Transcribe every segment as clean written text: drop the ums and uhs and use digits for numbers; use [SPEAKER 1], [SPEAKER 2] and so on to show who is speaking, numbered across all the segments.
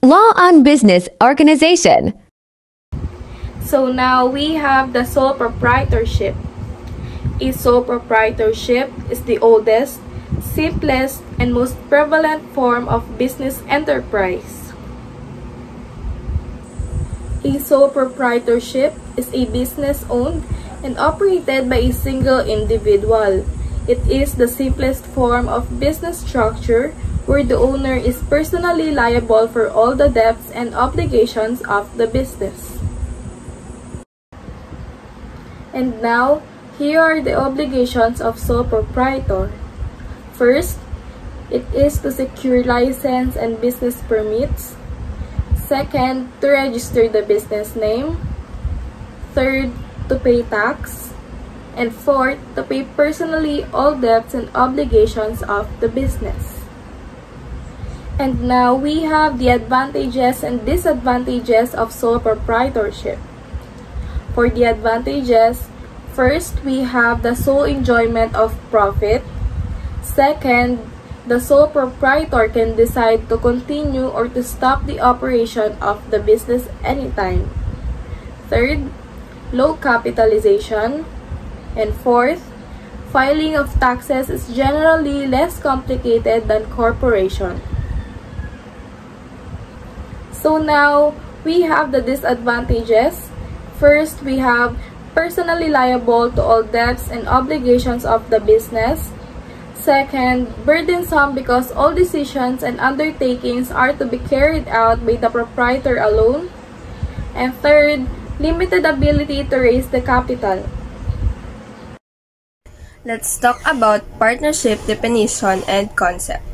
[SPEAKER 1] Law on Business Organization.
[SPEAKER 2] So now we have the sole proprietorship. A sole proprietorship is the oldest, simplest, and most prevalent form of business enterprise. A sole proprietorship is a business owned and operated by a single individual. It is the simplest form of business structure where the owner is personally liable for all the debts and obligations of the business. And now, here are the obligations of sole proprietor. First, it is to secure license and business permits. Second, to register the business name. Third, to pay tax. And fourth, to pay personally all debts and obligations of the business. And now we have the advantages and disadvantages of sole proprietorship. For the advantages, first, we have the sole enjoyment of profit. Second, the sole proprietor can decide to continue or to stop the operation of the business anytime. Third, low capitalization. And fourth, filing of taxes is generally less complicated than corporation. So now, we have the disadvantages. First, we have personally liable to all debts and obligations of the business. Second, burdensome because all decisions and undertakings are to be carried out by the proprietor alone. And third, limited ability to raise the capital.
[SPEAKER 3] Let's talk about partnership definition and concept.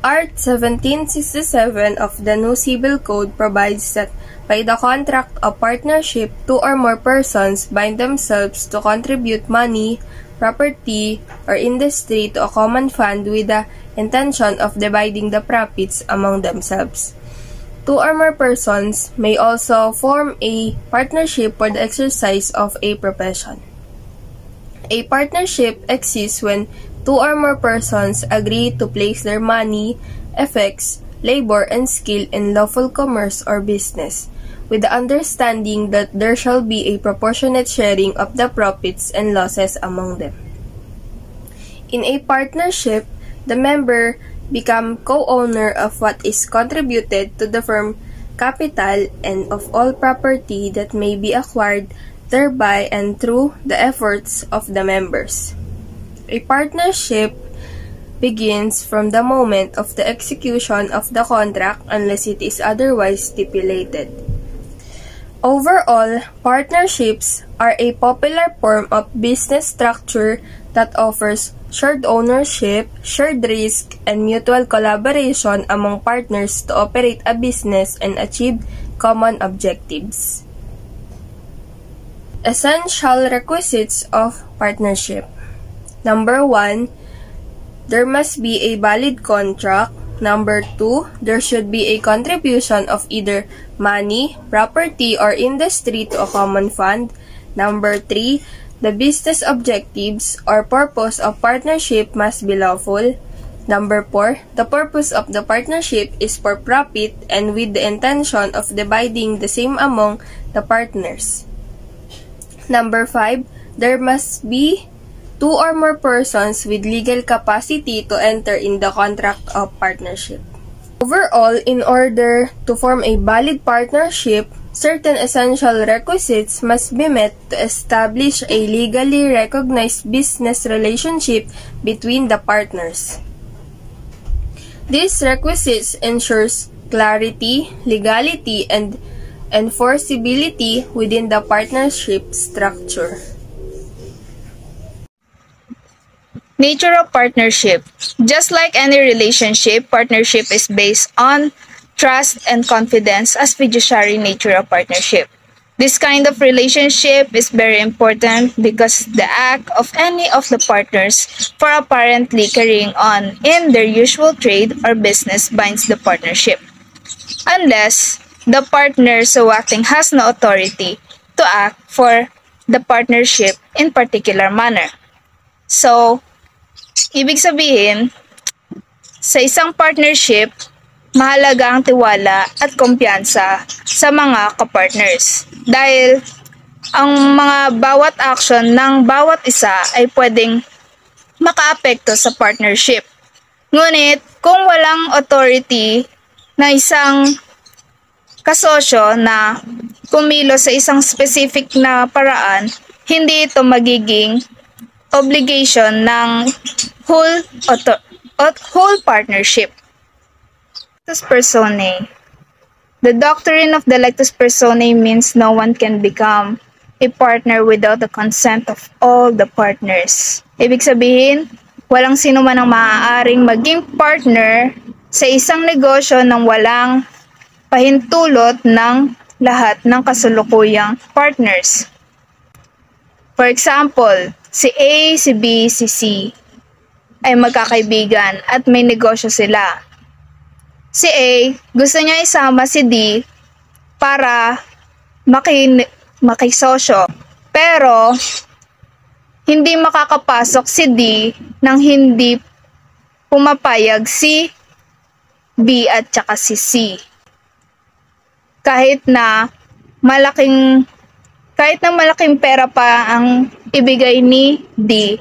[SPEAKER 3] Art 1767 of the New Civil Code provides that by the contract of partnership, two or more persons bind themselves to contribute money, property, or industry to a common fund with the intention of dividing the profits among themselves. Two or more persons may also form a partnership for the exercise of a profession. A partnership exists when two or more persons agree to place their money, effects, labor, and skill in lawful commerce or business, with the understanding that there shall be a proportionate sharing of the profits and losses among them. In a partnership, the member become co-owner of what is contributed to the firm capital and of all property that may be acquired thereby and through the efforts of the members. A partnership begins from the moment of the execution of the contract unless it is otherwise stipulated. Overall, partnerships are a popular form of business structure that offers shared ownership, shared risk, and mutual collaboration among partners to operate a business and achieve common objectives. Essential requisites of partnership. Number 1, there must be a valid contract. Number 2, there should be a contribution of either money, property, or industry to a common fund. Number 3, the business objectives or purpose of partnership must be lawful. Number 4, the purpose of the partnership is for profit and with the intention of dividing the same among the partners. Number 5, there must be two or more persons with legal capacity to enter in the contract of partnership. Overall, in order to form a valid partnership, certain essential requisites must be met to establish a legally recognized business relationship between the partners. These requisites ensures clarity, legality, and enforceability within the partnership structure.
[SPEAKER 4] Nature of partnership. Just like any relationship, partnership is based on trust and confidence as fiduciary nature of partnership. This kind of relationship is very important because the act of any of the partners for apparently carrying on in their usual trade or business binds the partnership. Unless the partner so acting has no authority to act for the partnership in particular manner. So, ibig sabihin, sa isang partnership, mahalaga ang tiwala at kumpiyansa sa mga kapartners. Dahil ang mga bawat action ng bawat isa ay pwedeng makaapekto sa partnership. Ngunit kung walang authority na isang kasosyo na kumilos sa isang specific na paraan, hindi ito magiging obligation ng whole partnership. Lectus personae. The doctrine of the lectus personae means no one can become a partner without the consent of all the partners. Ibig sabihin, walang sino man ang maaaring maging partner sa isang negosyo nang walang pahintulot ng lahat ng kasalukuyang partners. For example, si A, si B, si C ay magkakaibigan at may negosyo sila. Si A, gusto niya isama si D para makisosyo. Pero, hindi makakapasok si D nang hindi pumapayag si B at saka si C. Kahit na malaking pera pa ang ibigay ni D,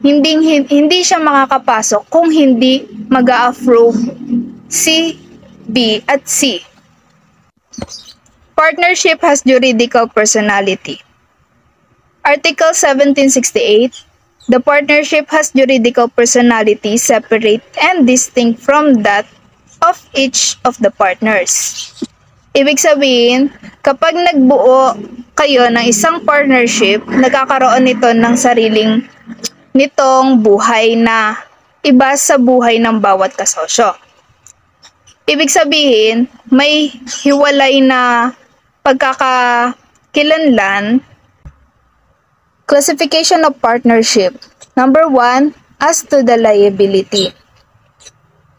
[SPEAKER 4] hindi siya makakapasok kung hindi mag-a-approve si B at C. Partnership has juridical personality. Article 1768, the partnership has juridical personality separate and distinct from that of each of the partners. Ibig sabihin, kapag nagbuo kayo ng isang partnership, nagkakaroon nito ng sariling nitong buhay na iba sa buhay ng bawat kasosyo. Ibig sabihin, may hiwalay na pagkakakilanlan. Classification of partnership. Number 1, as to the liability.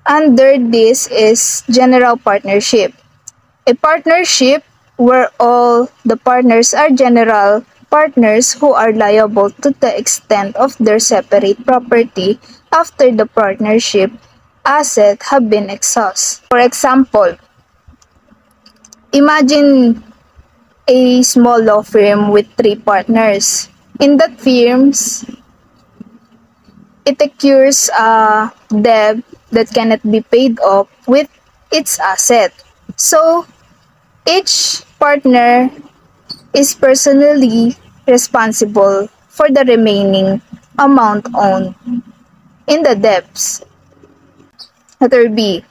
[SPEAKER 4] Under this is general partnership. A partnership where all the partners are general partners who are liable to the extent of their separate property after the partnership assets have been exhausted. For example, imagine a small law firm with 3 partners. In that firms, it accrues a debt that cannot be paid off with its asset. So, each partner is personally responsible for the remaining amount owed in the debts. Letter B.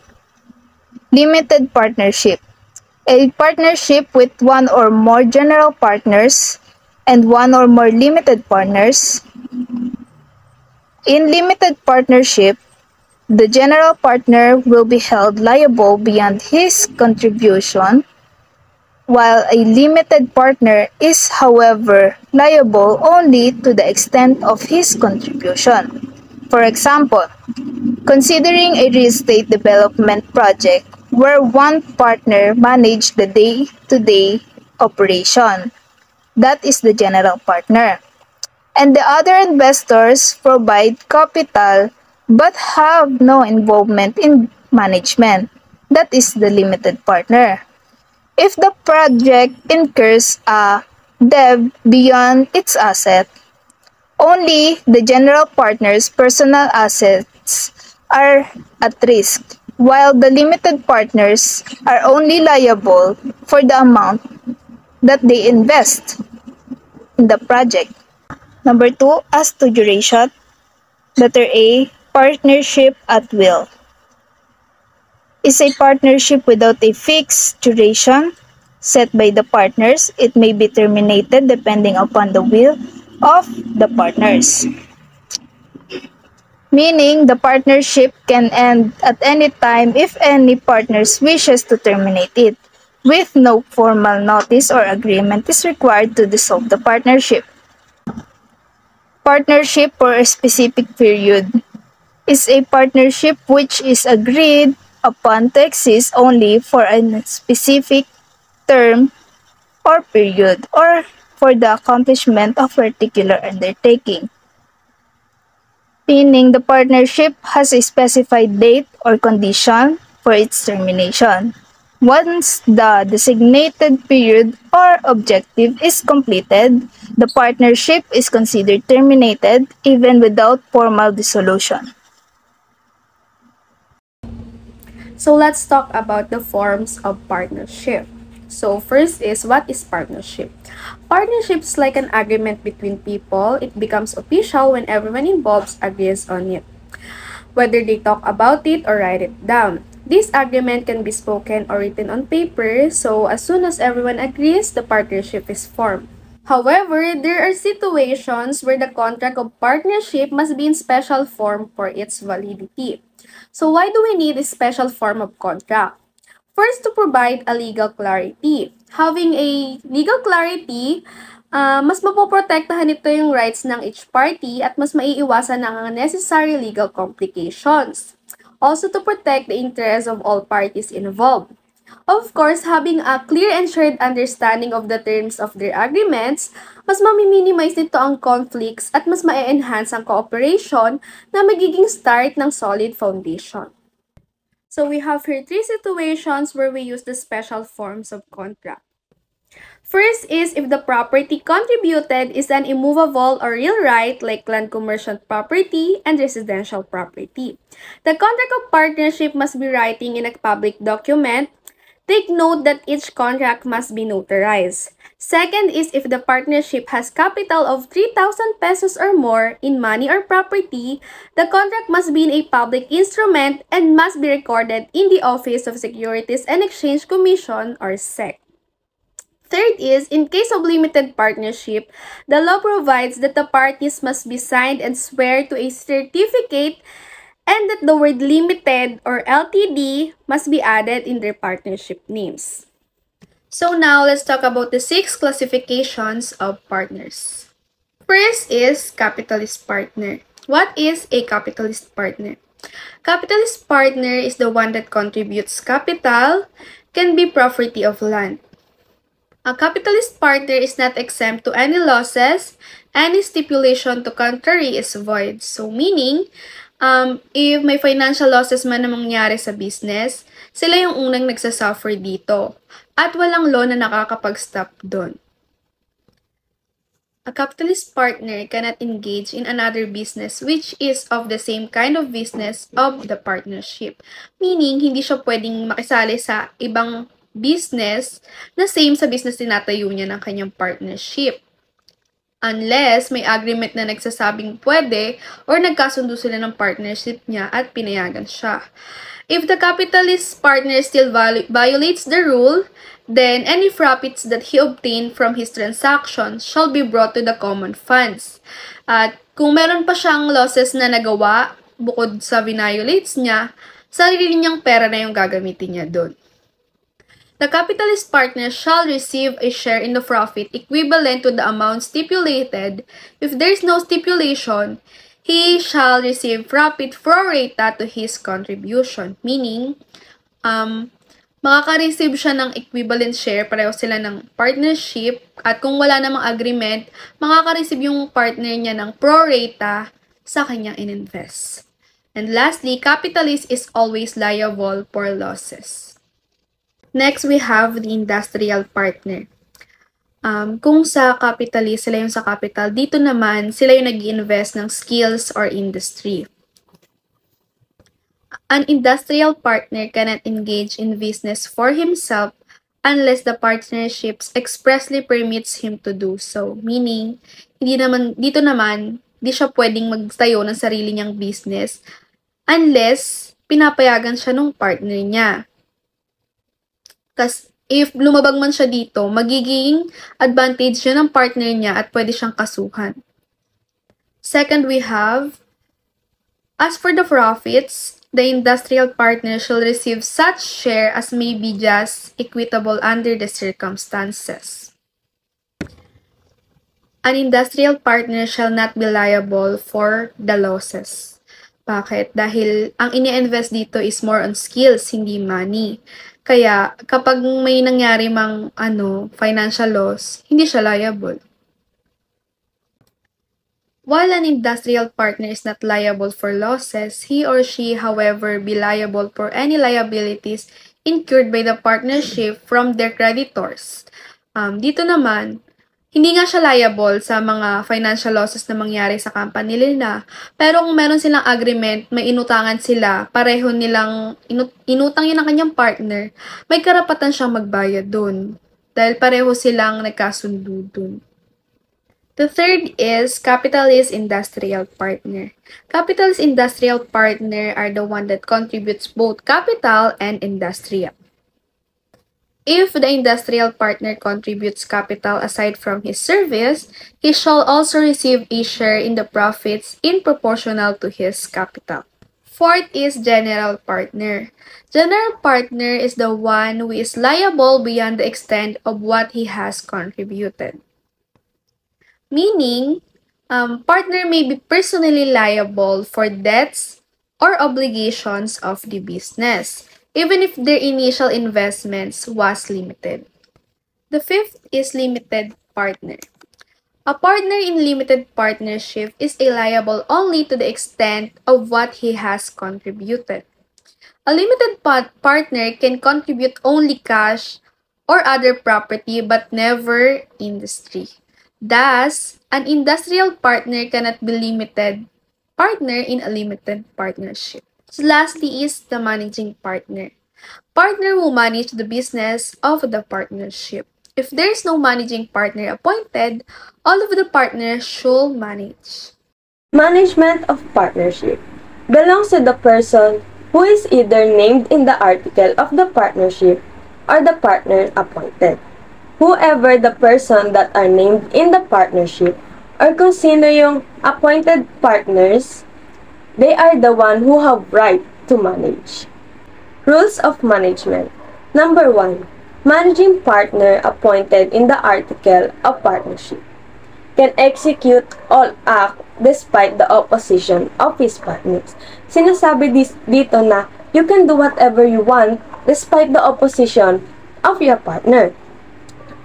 [SPEAKER 4] Limited partnership. A partnership with one or more general partners and one or more limited partners. In limited partnership, the general partner will be held liable beyond his contribution, while a limited partner is, however, liable only to the extent of his contribution. For example, considering a real estate development project where one partner managed the day-to-day operation, that is the general partner, and the other investors provide capital but have no involvement in management, that is the limited partner. If the project incurs a debt beyond its asset, only the general partner's personal assets are at risk, while the limited partners are only liable for the amount that they invest in the project. Number 2, as to duration. Letter A, partnership at will. Is a partnership without a fixed duration set by the partners. It may be terminated depending upon the will of the partners. Meaning, the partnership can end at any time if any partners wishes to terminate it, with no formal notice or agreement is required to dissolve the partnership. Partnership for a specific period is a partnership which is agreed upon to exist only for a specific term or period, or for the accomplishment of a particular undertaking. Meaning, the partnership has a specified date or condition for its termination. Once the designated period or objective is completed, the partnership is considered terminated even without formal dissolution.
[SPEAKER 2] So let's talk about the forms of partnership. So first is, what is partnership? Partnership is like an agreement between people. It becomes official when everyone involved agrees on it, whether they talk about it or write it down. This agreement can be spoken or written on paper, so as soon as everyone agrees, the partnership is formed. However, there are situations where the contract of partnership must be in special form for its validity. So why do we need a special form of contract? First, to provide a legal clarity. Having a legal clarity, mas mapoprotektahan nito yung rights ng each party at mas maiiwasan ang unnecessary legal complications. Also, to protect the interests of all parties involved. Of course, having a clear and shared understanding of the terms of their agreements, mas mamiminimize nito ang conflicts at mas ma-enhance ang cooperation na magiging start ng solid foundation. So we have here 3 situations where we use the special forms of contract. First is if the property contributed is an immovable or real right like land commercial property and residential property. The contract of partnership must be writing in a public document. Take note that each contract must be notarized. Second is if the partnership has capital of 3,000 pesos or more in money or property, the contract must be in a public instrument and must be recorded in the Office of Securities and Exchange Commission or SEC. Third is, in case of limited partnership, the law provides that the parties must be signed and swear to a certificate and that the word limited or LTD must be added in their partnership names. So now, let's talk about the 6 classifications of partners. First is capitalist partner. What is a capitalist partner? Capitalist partner is the one that contributes capital, can be property of land. A capitalist partner is not exempt to any losses. Any stipulation to contrary is void. So meaning, if may financial losses man na mangyari sa business, sila yung unang nagsasuffer dito. At walang law na nakakapag-stop doon. A capitalist partner cannot engage in another business which is of the same kind of business of the partnership. Meaning, hindi siya pwedeng makisali sa ibang business na same sa business tinatayo niya ng kanyang partnership. Unless may agreement na nagsasabing pwede or nagkasundo sila ng partnership niya at pinayagan siya. If the capitalist partner still violates the rule, then any profits that he obtained from his transaction shall be brought to the common funds. At kung meron pa siyang losses na nagawa bukod sa violates niya, sarili niyang pera na yung gagamitin niya doon. The capitalist partner shall receive a share in the profit equivalent to the amount stipulated. If there is no stipulation, he shall receive profit pro rata to his contribution. Meaning, makaka-receive siya ng equivalent share, pareho sila ng partnership, at kung wala namang agreement, makaka-receive yung partner niya ng pro rata sa kanyang ininvest. And lastly, capitalist is always liable for losses. Next, we have the industrial partner. Kung sa capitalist, sila yung sa capital, dito naman, sila yung nag-invest ng skills or industry. An industrial partner cannot engage in business for himself unless the partnerships expressly permits him to do so. Meaning, dito naman, di siya pwedeng magtayo ng sarili niyang business unless pinapayagan siya ng partner niya. Kasi if lumabag man siya dito, magiging advantage siya ng partner niya at pwede siyang kasuhan. Second, we have, as for the profits, the industrial partner shall receive such share as may be just equitable under the circumstances. An industrial partner shall not be liable for the losses. Bakit? Dahil ang ini-invest dito is more on skills, hindi money. Kaya, kapag may nangyari mang financial loss, hindi siya liable.
[SPEAKER 5] While an industrial partner is not liable for losses, he or she, however, be liable for any liabilities incurred by the partnership from their creditors. Dito naman, hindi nga siya liable sa mga financial losses na mangyari sa company nila. Pero kung meron silang agreement, may inutangan sila, pareho nilang inutang yun ang kanyang partner, may karapatan siyang magbayad dun. Dahil pareho silang nagkasundo dun. The third is capitalist industrial partner. Capitalist industrial partner are the one that contributes both capital and industrial. If the industrial partner contributes capital aside from his service, he shall also receive a share in the profits in proportional to his capital. Fourth is general partner. General partner is the one who is liable beyond the extent of what he has contributed. Meaning, partner may be personally liable for debts or obligations of the business, even if their initial investments was limited. The fifth is limited partner. A partner in limited partnership is liable only to the extent of what he has contributed. A limited partner can contribute only cash or other property but never industry. Thus, an industrial partner cannot be limited partner in a limited partnership. So lastly is the managing partner. Partner will manage the business of the partnership. If there is no managing partner appointed, all of the partners should manage.
[SPEAKER 6] Management of partnership belongs to the person who is either named in the article of the partnership or the partner appointed. Whoever the person that are named in the partnership or kung sino yung appointed partners, they are the one who have right to manage. Rules of management. Number 1. Managing partner appointed in the article of partnership can execute all act despite the opposition of his partners. Sinasabi dito na you can do whatever you want despite the opposition of your partner.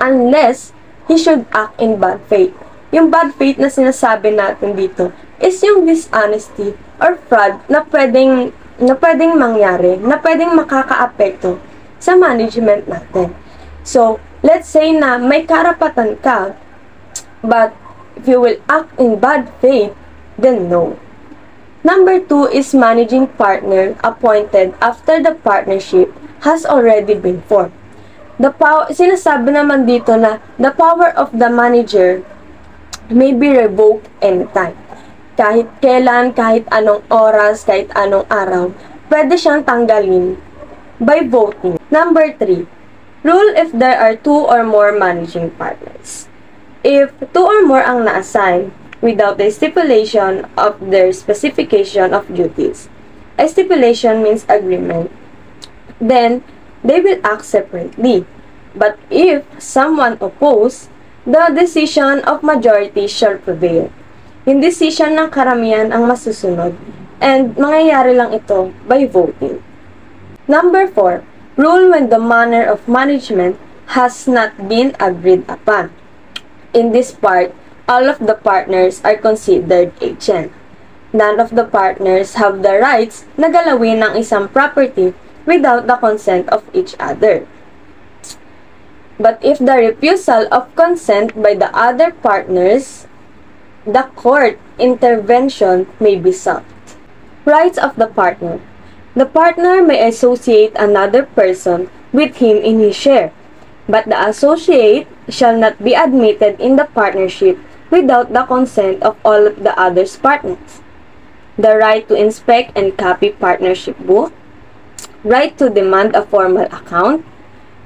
[SPEAKER 6] Unless he should act in bad faith. Yung bad faith na sinasabi natin dito is yung dishonesty or fraud na pwedeng mangyari, na pwedeng makakaapekto sa management natin. So, let's say na may karapatan ka, but if you will act in bad faith, then no. Number 2 is managing partner appointed after the partnership has already been formed. Sinasabi naman dito na the power of the manager may be revoked anytime. Kahit kailan, kahit anong oras, kahit anong araw, pwede siyang tanggalin by voting. Number 3, rule if there are 2 or more managing partners. If 2 or more ang na-assign without a stipulation of their specification of duties, a stipulation means agreement, then they will act separately. But if someone oppose, the decision of majority shall prevail. Yung decision ng karamihan ang masusunod, and mangyayari lang ito by voting. Number 4, rule when the manner of management has not been agreed upon. In this part, all of the partners are considered agent. None of the partners have the rights na galawin ng isang property without the consent of each other. But if the refusal of consent by the other partners, the court intervention may be sought. Rights of the partner. The partner may associate another person with him in his share, but the associate shall not be admitted in the partnership without the consent of all of the other's partners. The right to inspect and copy partnership book, right to demand a formal account,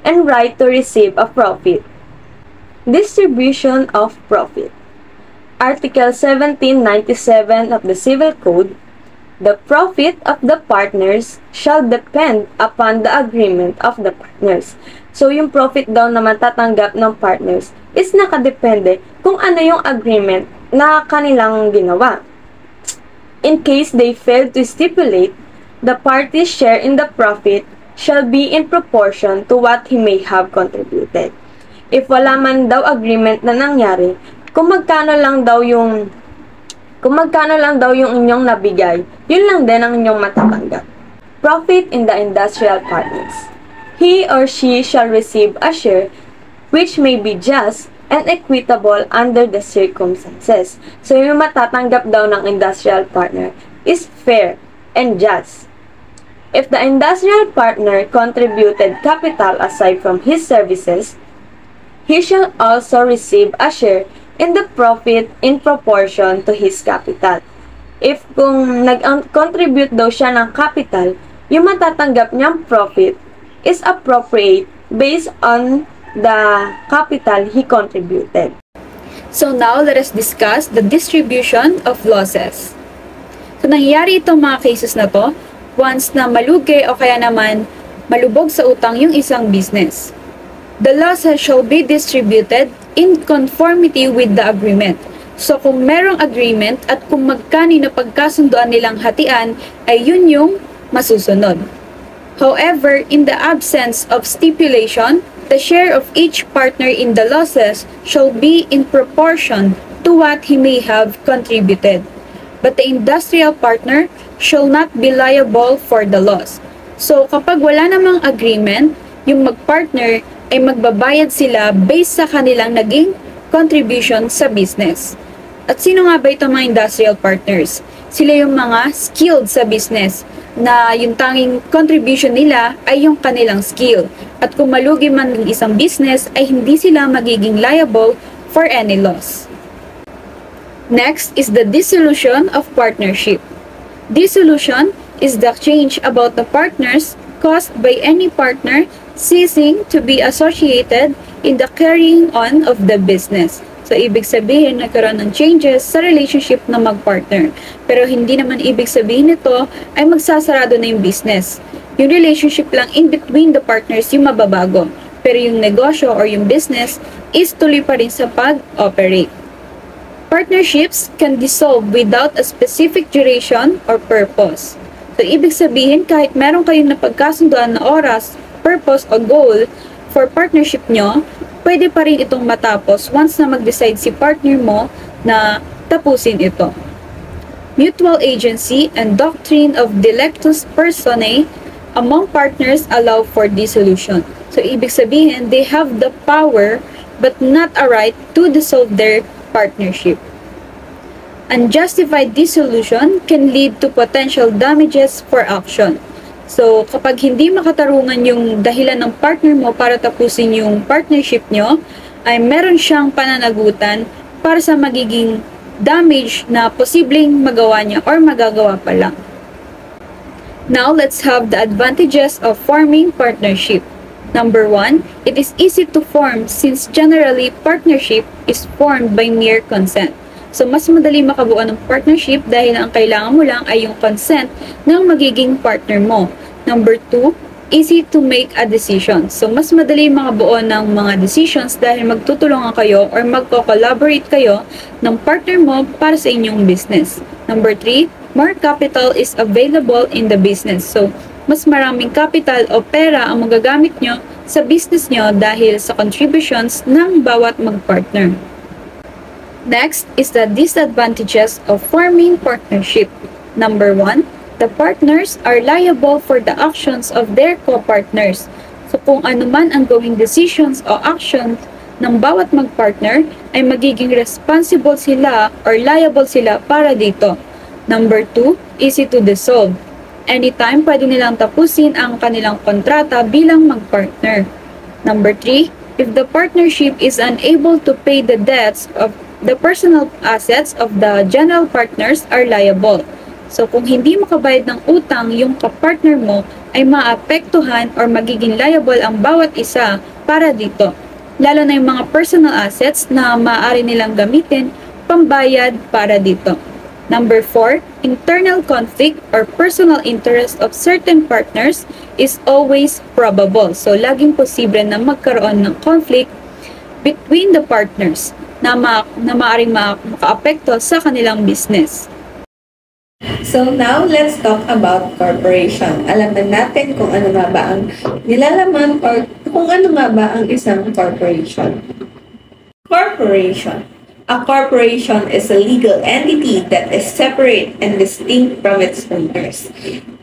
[SPEAKER 6] and right to receive a profit. Distribution of profit. Article 1797 of the Civil Code, the profit of the partners shall depend upon the agreement of the partners. So, yung profit daw na matatanggap ng partners is nakadepende kung ano yung agreement na kanilang ginawa. In case they fail to stipulate, the parties' share in the profit shall be in proportion to what he may have contributed. If wala man daw agreement na nangyari, kung magkano lang daw yung Kung magkano lang daw yung inyong nabigay, yun lang din ang inyong matatanggap. Profit in the industrial partners. He or she shall receive a share which may be just and equitable under the circumstances. So, yung matatanggap daw ng industrial partner is fair and just. If the industrial partner contributed capital aside from his services, he shall also receive a share in the profit in proportion to his capital. If kung nag-contribute daw siya ng capital, yung matatanggap niyang profit is appropriate based on the capital he contributed.
[SPEAKER 7] So now, let us discuss the distribution of losses. So, nangyayari itong mga cases na to once na malugi o kaya naman malubog sa utang yung isang business. The losses shall be distributed in conformity with the agreement. So, kung merong agreement at kung magkano na pagkasunduan nilang hatian, ay yun yung masusunod. However, in the absence of stipulation, the share of each partner in the losses shall be in proportion to what he may have contributed. But the industrial partner shall not be liable for the loss. So, kapag wala namang agreement, yung mag-partner ay magbabayad sila based sa kanilang naging contribution sa business. At sino nga ba itong mga industrial partners? Sila yung mga skilled sa business na yung tanging contribution nila ay yung kanilang skill. At kung malugi man ng isang business ay hindi sila magiging liable for any loss. Next is the dissolution of partnership. Dissolution is the change about the partners caused by any partner ceasing to be associated in the carrying on of the business. So, ibig sabihin, nagkaroon ng changes sa relationship ng mag-partner. Pero hindi naman ibig sabihin nito ay magsasarado na yung business. Yung relationship lang in between the partners yung mababago. Pero yung negosyo or yung business is tuloy pa rin sa pag-operate. Partnerships can dissolve without a specific duration or purpose. So, ibig sabihin, kahit meron kayong napagkasunduan na oras, purpose o goal for partnership nyo, pwede pa rin itong matapos once na mag-decide si partner mo na tapusin ito. Mutual agency and doctrine of delectus personae among partners allow for dissolution. So, ibig sabihin, they have the power but not a right to dissolve their partnership. Unjustified dissolution can lead to potential damages for action. So, kapag hindi makatarungan yung dahilan ng partner mo para tapusin yung partnership nyo, ay meron siyang pananagutan para sa magiging damage na posibleng magawa niya or magagawa pa lang. Now, let's have the advantages of forming partnership. Number 1, it is easy to form since generally partnership is formed by mere consent. So, mas madali makabuo ng partnership dahil ang kailangan mo lang ay yung consent ng magiging partner mo. Number 2, easy to make a decision. So, mas madali makabuo ng mga decisions dahil magtutulungan kayo or magko-collaborate kayo ng partner mo para sa inyong business. Number 3, more capital is available in the business. So, mas maraming capital o pera ang magagamit nyo sa business nyo dahil sa contributions ng bawat mag-partner. Next is the disadvantages of forming partnership. Number 1, the partners are liable for the actions of their co-partners. So kung ano man ang gawing decisions o actions ng bawat mag-partner, ay magiging responsible sila or liable sila para dito. Number 2, easy to dissolve. Anytime pwede nilang tapusin ang kanilang kontrata bilang mag-partner. Number 3, if the partnership is unable to pay the debts of the personal assets of the general partners are liable. So, kung hindi makabayad ng utang yung kapartner mo, ay maapektuhan or magiging liable ang bawat isa para dito. Lalo na yung mga personal assets na maaari nilang gamitin pambayad para dito. Number 4, internal conflict or personal interest of certain partners is always probable. So, laging posible na magkaroon ng conflict between the partners na maaaring makaapekto sa kanilang business.
[SPEAKER 8] So now, let's talk about corporation. Alam na natin kung ano nga ba ang nilalaman or kung ano nga ba ang isang corporation. Corporation. A corporation is a legal entity that is separate and distinct from its owners.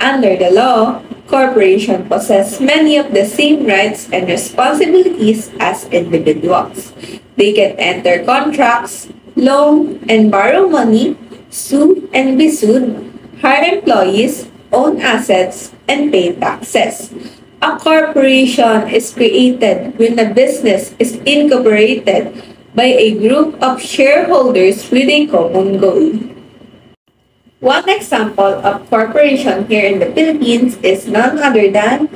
[SPEAKER 8] Under the law, corporations possess many of the same rights and responsibilities as individuals. They can enter contracts, loan and borrow money, sue and be sued, hire employees, own assets, and pay taxes. A corporation is created when a business is incorporated by a group of shareholders with a common goal. One example of corporation here in the Philippines is none other than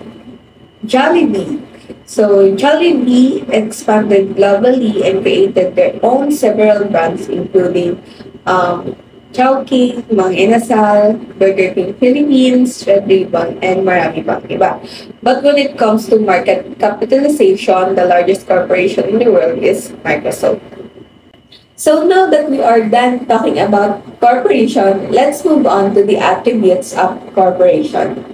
[SPEAKER 8] Jollibee. So Jollibee expanded globally and created their own several brands including Chowking, Mang Inasal, Burger King Philippines, Red Ribbon, and marami pang iba. But when it comes to market capitalization, the largest corporation in the world is Microsoft. So now that we are done talking about corporation, let's move on to the attributes of corporation.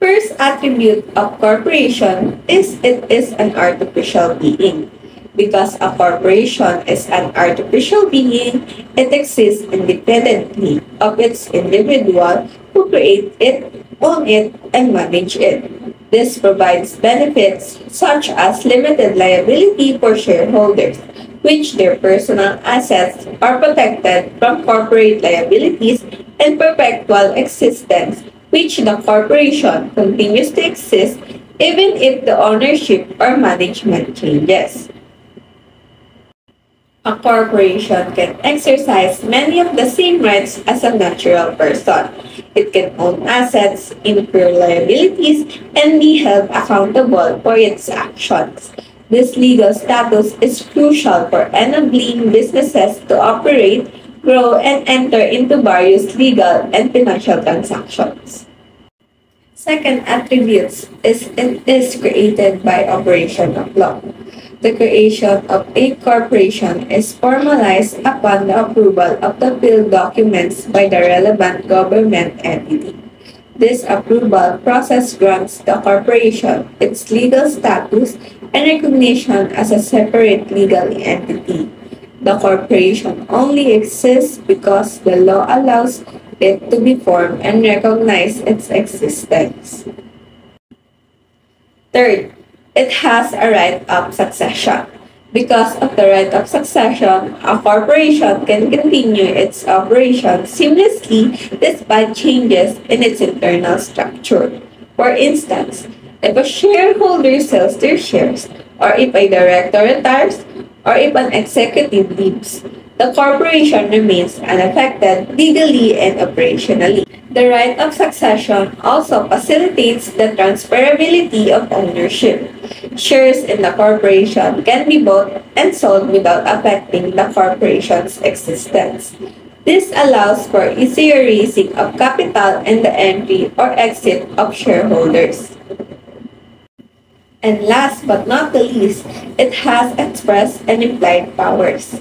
[SPEAKER 8] First attribute of corporation is it is an artificial being. Because a corporation is an artificial being, it exists independently of its individual who create it, own it, and manage it. This provides benefits such as limited liability for shareholders, which their personal assets are protected from corporate liabilities, and perpetual existence, which the corporation continues to exist even if the ownership or management changes. A corporation can exercise many of the same rights as a natural person. It can own assets, incur liabilities, and be held accountable for its actions. This legal status is crucial for enabling businesses to operate, grow, and enter into various legal and financial transactions. Second attributes is it is created by operation of law. The creation of a corporation is formalized upon the approval of the field documents by the relevant government entity. This approval process grants the corporation its legal status and recognition as a separate legal entity. The corporation only exists because the law allows it to be formed and recognize its existence. Third, it has a right of succession. Because of the right of succession, a corporation can continue its operations seamlessly despite changes in its internal structure. For instance, if a shareholder sells their shares, or if a director retires, or if an executive leaves, the corporation remains unaffected legally and operationally. The right of succession also facilitates the transferability of ownership. Shares in the corporation can be bought and sold without affecting the corporation's existence. This allows for easier raising of capital and the entry or exit of shareholders. And last but not the least, it has express and implied powers.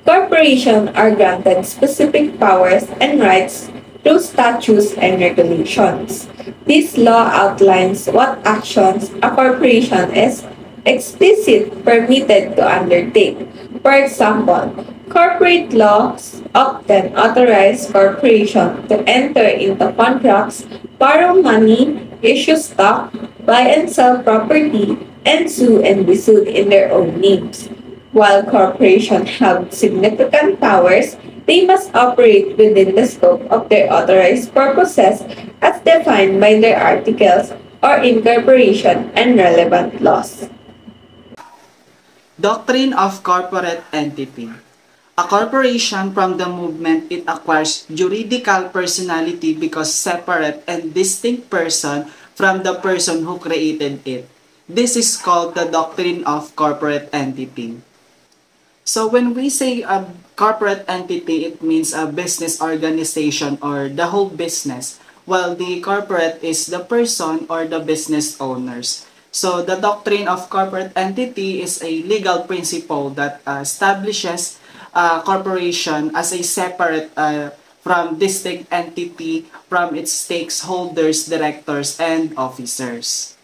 [SPEAKER 8] Corporations are granted specific powers and rights through statutes and regulations. This law outlines what actions a corporation is explicitly permitted to undertake. For example, corporate laws often authorize corporations to enter into contracts, borrow money, issue stock, buy and sell property, and sue and be sued in their own names. While corporations have significant powers, they must operate within the scope of their authorized purposes as defined by their articles or incorporation and relevant laws.
[SPEAKER 9] Doctrine of corporate entity. A corporation from the movement it acquires juridical personality because separate and distinct person from the person who created it. This is called the doctrine of corporate entity. So when we say a corporate entity, it means a business organization or the whole business, while the corporate is the person or the business owners. So the doctrine of corporate entity is a legal principle that establishes a corporation as a separate from distinct entity from its stakeholders, directors, and officers.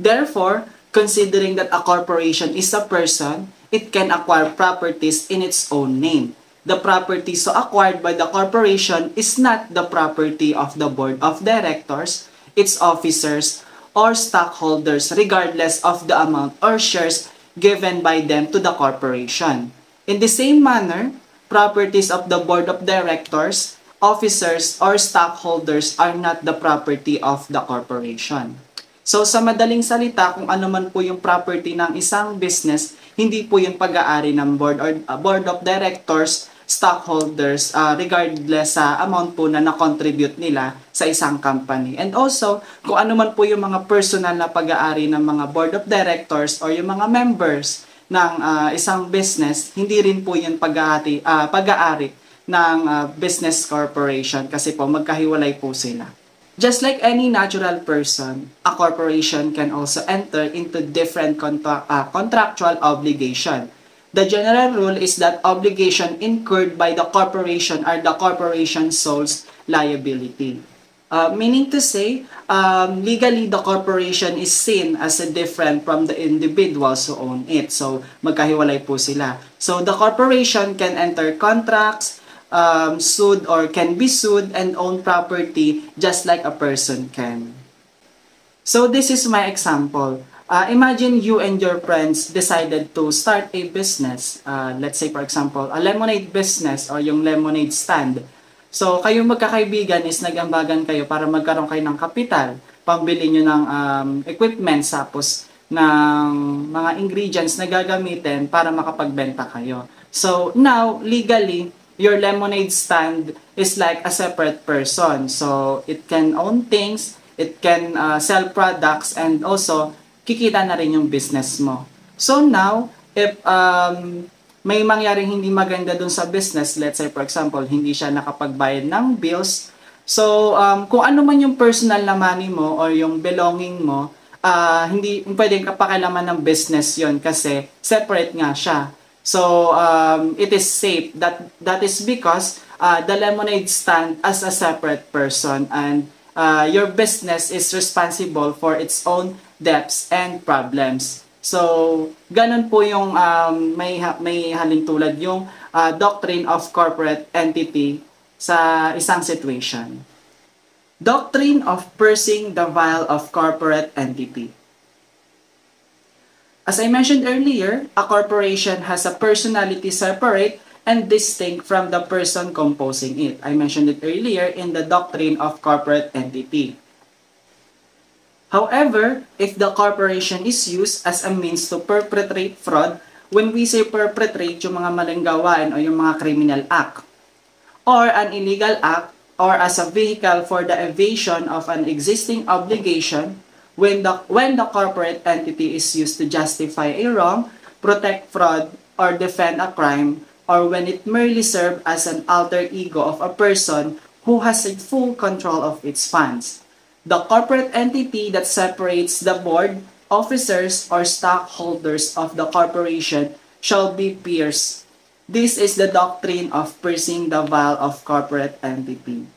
[SPEAKER 9] Therefore, considering that a corporation is a person, it can acquire properties in its own name. The property so acquired by the corporation is not the property of the board of directors, its officers, or stockholders regardless of the amount or shares given by them to the corporation. In the same manner, properties of the board of directors, officers, or stockholders are not the property of the corporation. So sa madaling salita, kung ano man po yung property ng isang business, hindi po yung pag-aari ng board of directors, stockholders, regardless sa amount po na na-contribute nila sa isang company. And also, kung ano man po yung mga personal na pag-aari ng mga board of directors or yung mga members ng isang business, hindi rin po yung pag-aari ng business corporation kasi po magkahiwalay po sila. Just like any natural person, a corporation can also enter into different contractual obligation. The general rule is that obligation incurred by the corporation are the corporation's sole liability. Meaning to say, legally the corporation is seen as different from the individuals who own it. So, magkahiwalay po sila. So, the corporation can enter contracts, sued or can be sued and own property just like a person can. So, this is my example. Imagine you and your friends decided to start a business. Let's say, for example, a lemonade business or yung lemonade stand. So, kayong magkakaibigan is nag-ambagan kayo para magkaroon kayo ng kapital, pambili nyo ng equipment, tapos ng mga ingredients na gagamitin para makapagbenta kayo. So, now, legally, your lemonade stand is like a separate person. So, it can own things, it can sell products, and also, kikita na rin yung business mo. So now, if may mangyaring hindi maganda dun sa business, let's say for example, hindi siya nakapagbayad ng bills, so kung ano man yung personal na money mo or yung belonging mo, hindi pwedeng kapakialaman ng business yon kasi separate nga siya. So it is safe. That is because the lemonade stand as a separate person and your business is responsible for its own debts and problems. So, ganun po yung may halintulad yung doctrine of corporate entity sa isang situation. Doctrine of piercing the veil of corporate entity. As I mentioned earlier, a corporation has a personality separate and distinct from the person composing it. I mentioned it earlier in the doctrine of corporate entity. However, if the corporation is used as a means to perpetrate fraud, when we say perpetrate, yung mga maling gawain o yung mga criminal act, or an illegal act, or as a vehicle for the evasion of an existing obligation, when the corporate entity is used to justify a wrong, protect fraud, or defend a crime, or when it merely serves as an alter ego of a person who has a full control of its funds. The corporate entity that separates the board, officers, or stockholders of the corporation shall be pierced. This is the doctrine of piercing the veil of corporate entity.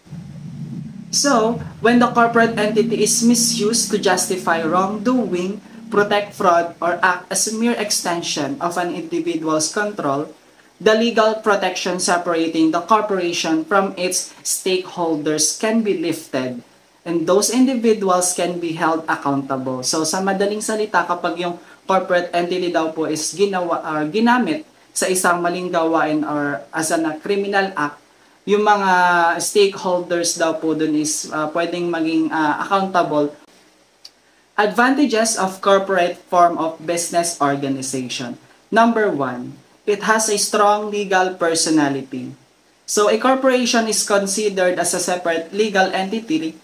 [SPEAKER 9] So, when the corporate entity is misused to justify wrongdoing, protect fraud, or act as a mere extension of an individual's control, the legal protection separating the corporation from its stakeholders can be lifted, and those individuals can be held accountable. So, sa madaling salita, kapag yung corporate entity daw po is ginamit sa isang maling gawain or as a criminal act, yung mga stakeholders daw po dun is pwedeng maging accountable. Advantages of corporate form of business organization. Number 1, it has a strong legal personality. So a corporation is considered as a separate legal entity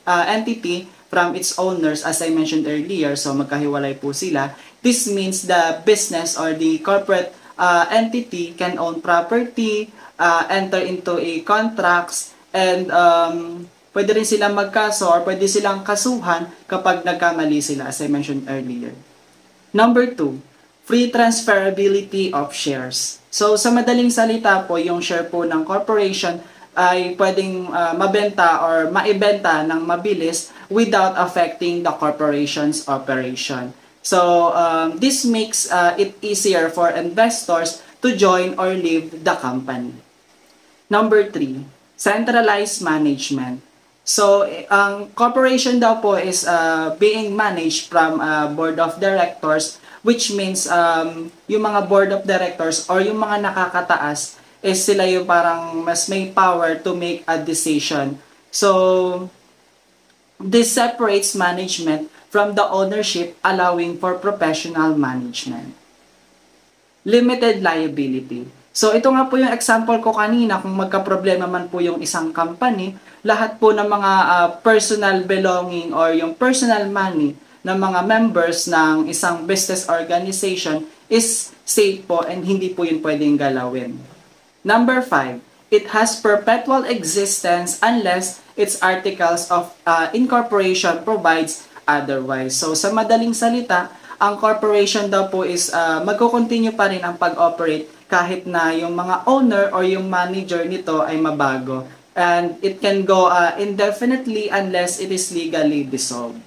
[SPEAKER 9] from its owners, as I mentioned earlier. So magkahiwalay po sila. This means the business or the corporate entity can own property, enter into a contracts, and pwede rin silang magkaso or pwede silang kasuhan kapag nagkamali sila, as I mentioned earlier. Number 2, free transferability of shares. So, sa madaling salita po, yung share po ng corporation ay pwedeng mabenta or maibenta ng mabilis without affecting the corporation's operation. So, this makes it easier for investors to join or leave the company. Number 3, centralized management. So, ang corporation daw po is being managed from board of directors, which means yung mga board of directors or yung mga nakakataas is sila yung parang mas may power to make a decision. So, this separates management from the ownership, allowing for professional management. Limited liability. So ito nga po yung example ko kanina, kung magka-problema man po yung isang company, lahat po ng mga personal belonging or yung personal money ng mga members ng isang business organization is safe po and hindi po yun pwedeng galawin. Number 5, it has perpetual existence unless its articles of incorporation provides otherwise. So sa madaling salita, ang corporation daw po is magko-continue pa rin ang pag-operate kahit na yung mga owner or yung manager nito ay mabago. And it can go indefinitely unless it is legally dissolved.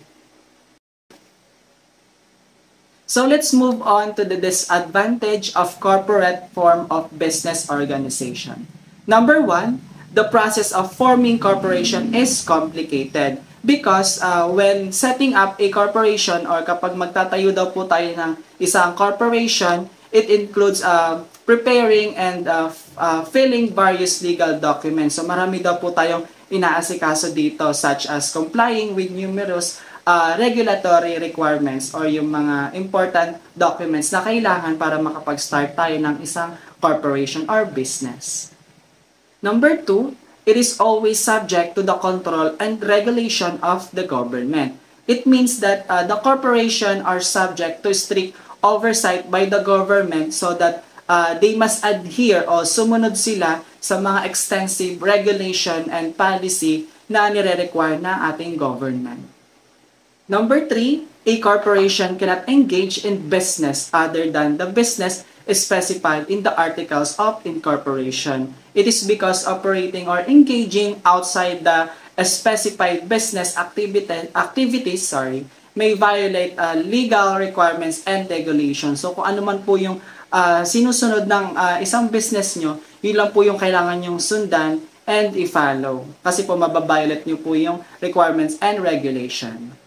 [SPEAKER 9] So let's move on to the disadvantage of corporate form of business organization. Number 1, the process of forming corporation is complicated. Because when setting up a corporation or kapag magtatayo daw po tayo ng isang corporation, it includes preparing and filling various legal documents. So marami daw po tayong inaasikaso dito, such as complying with numerous regulatory requirements or yung mga important documents na kailangan para makapag-start tayo ng isang corporation or business. Number 2, it is always subject to the control and regulation of the government. It means that the corporation are subject to strict oversight by the government so that they must adhere o sumunod sila sa mga extensive regulation and policy na nire-require ng ating government. Number 3, a corporation cannot engage in business other than the business specified in the Articles of Incorporation. It is because operating or engaging outside the specified business activities may violate legal requirements and regulations. So kung ano man po yung sinusunod ng isang business nyo, yun lang po yung kailangan nyong sundan and i-follow. Kasi po mababiolate nyo po yung requirements and regulation.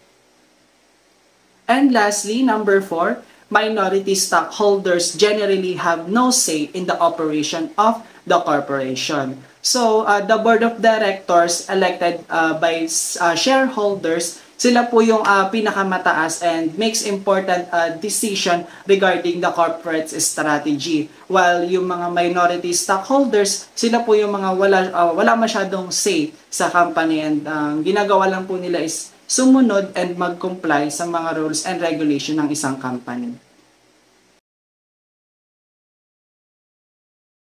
[SPEAKER 9] And lastly, number 4, minority stockholders generally have no say in the operation of the corporation. So, the board of directors elected by shareholders, sila po yung pinakamataas and makes important decision regarding the corporate strategy. While yung mga minority stockholders, sila po yung mga wala masyadong say sa company and ginagawa lang po nila is sumunod and mag-comply sa mga rules and regulation ng isang company.